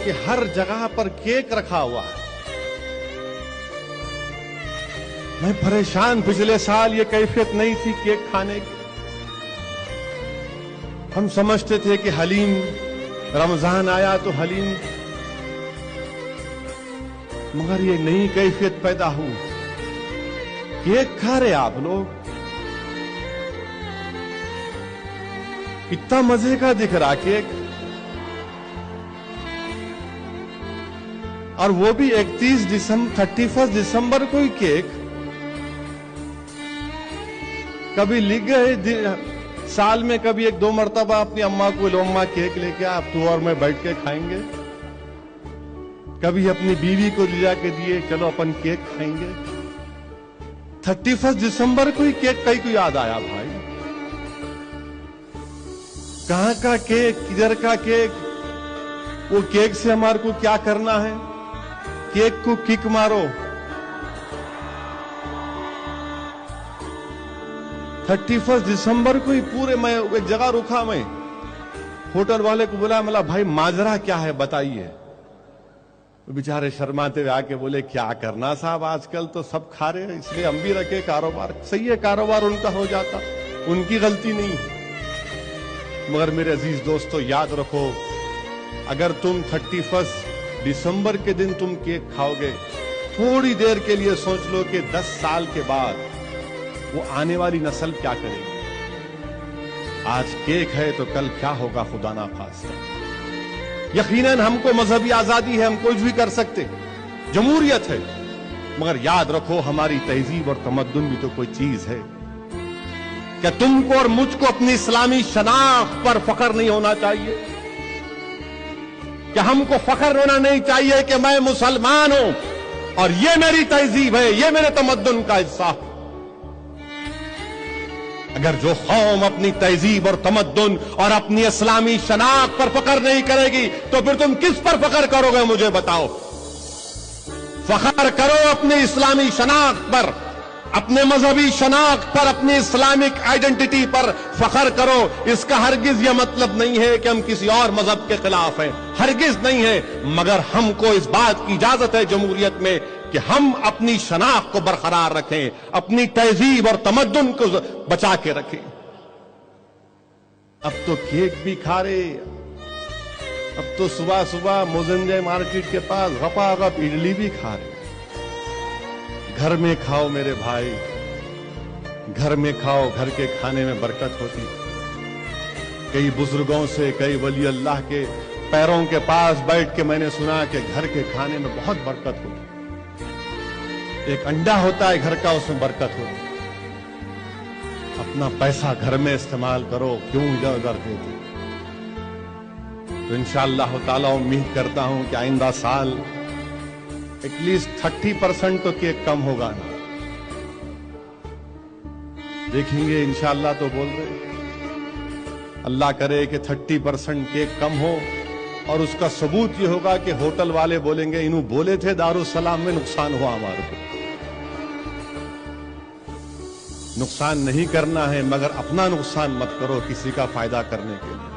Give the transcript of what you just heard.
کہ ہر جگہ پر کیک رکھا ہوا ہے. میں پریشان. پچھلے سال یہ کیفیت نہیں تھی کیک کھانے کی. ہم سمجھتے تھے کہ حلیم، رمضان آیا تو حلیم، مگر یہ نئی کیفیت پیدا ہوئی. کیک کھا رہے آپ لوگ، اتنا مزے کا دکھ رہا کیک، اور وہ بھی 31 دسمبر کو ہی کیک. کبھی لکھ گئے سال میں کبھی 1-2 مرتبہ اپنی اماں کو، لو اماں کیک لے کے آپ تو اور میں بیٹھ کے کھائیں گے. کبھی اپنی بیوی کو لے جا کے دیے، چلو اپن کیک کھائیں گے. 31 دسمبر کو ہی کیک کئی کو یاد آیا بھائی. کہاں کا کیک، کدھر کا کیک؟ وہ کیک سے ہمارے کو کیا کرنا ہے؟ کیک کو کک مارو. 31 دسمبر کو ہی پورے، میں ایک جگہ رکا، میں ہوٹل والے کو بولا، ملا بھائی ماجرا کیا ہے بتائیے. بیچارے شرماتے ہوئے آ کے بولے کیا کرنا صاحب، آج کل تو سب کھا رہے ہیں اس لیے ہم بھی رکھے کاروبار. صحیح ہے، کاروبار ان کا ہو جاتا، ان کی غلطی نہیں. مگر میرے عزیز دوستو یاد رکھو، اگر تم 31 دسمبر کے دن تم کیک کھاؤ گے، تھوڑی دیر کے لیے سوچ لو کہ 10 سال کے بعد وہ آنے والی نسل کیا کرے گی. آج کیک ہے تو کل کیا ہوگا خدا نہ خواستہ. یقیناً ہم کو مذہبی آزادی ہے، ہم کچھ بھی کر سکتے، جمہوریت ہے، مگر یاد رکھو ہماری تہذیب اور تمدن بھی تو کوئی چیز ہے. کہ تم کو اور مجھ کو اپنی اسلامی شناخت پر فخر نہیں ہونا چاہیے؟ کہ ہم کو فخر ہونا نہیں چاہیے کہ میں مسلمان ہوں اور یہ میری تہذیب ہے، یہ میرے تمدن کا حصہ. اگر جو قوم اپنی تہذیب اور تمدن اور اپنی اسلامی شناخت پر فخر نہیں کرے گی تو پھر تم کس پر فخر کرو گے مجھے بتاؤ. فخر کرو اپنی اسلامی شناخت پر، اپنے مذہبی شناخت پر، اپنی اسلامک آئیڈینٹی پر فخر کرو. اس کا ہرگز یہ مطلب نہیں ہے کہ ہم کسی اور مذہب کے خلاف ہیں، ہرگز نہیں ہے. مگر ہم کو اس بات کی اجازت ہے جمہوریت میں کہ ہم اپنی شناخت کو برقرار رکھیں، اپنی تہذیب اور تمدن کو بچا کے رکھیں. اب تو کیک بھی کھا رہے، اب تو صبح صبح موزنجے مارکیٹ کے پاس غپا غپ اڈلی بھی کھا رہے. گھر میں کھاؤ میرے بھائی، گھر میں کھاؤ، گھر کے کھانے میں برکت ہوتی. کئی بزرگوں سے، کئی ولی اللہ کے پیروں کے پاس بیٹھ کے میں نے سنا کہ گھر کے کھانے میں بہت برکت ہوتی. ایک انڈا ہوتا ہے گھر کا، اس میں برکت ہوتی. اپنا پیسہ گھر میں استعمال کرو، کیوں ادھر ادھر دیتے. تو انشاءاللہ تعالی امید کرتا ہوں کہ آئندہ سال ایٹ لیسٹ 30% تو کیک کم ہوگا نا. دیکھیں گے انشاءاللہ. تو بول رہے اللہ کرے کہ 30% کیک کم ہو، اور اس کا ثبوت یہ ہوگا کہ ہوٹل والے بولیں گے انہوں بولے تھے دارالسلام میں نقصان ہوا ہمارے کو. نقصان نہیں کرنا ہے، مگر اپنا نقصان مت کرو کسی کا فائدہ کرنے کے لیے.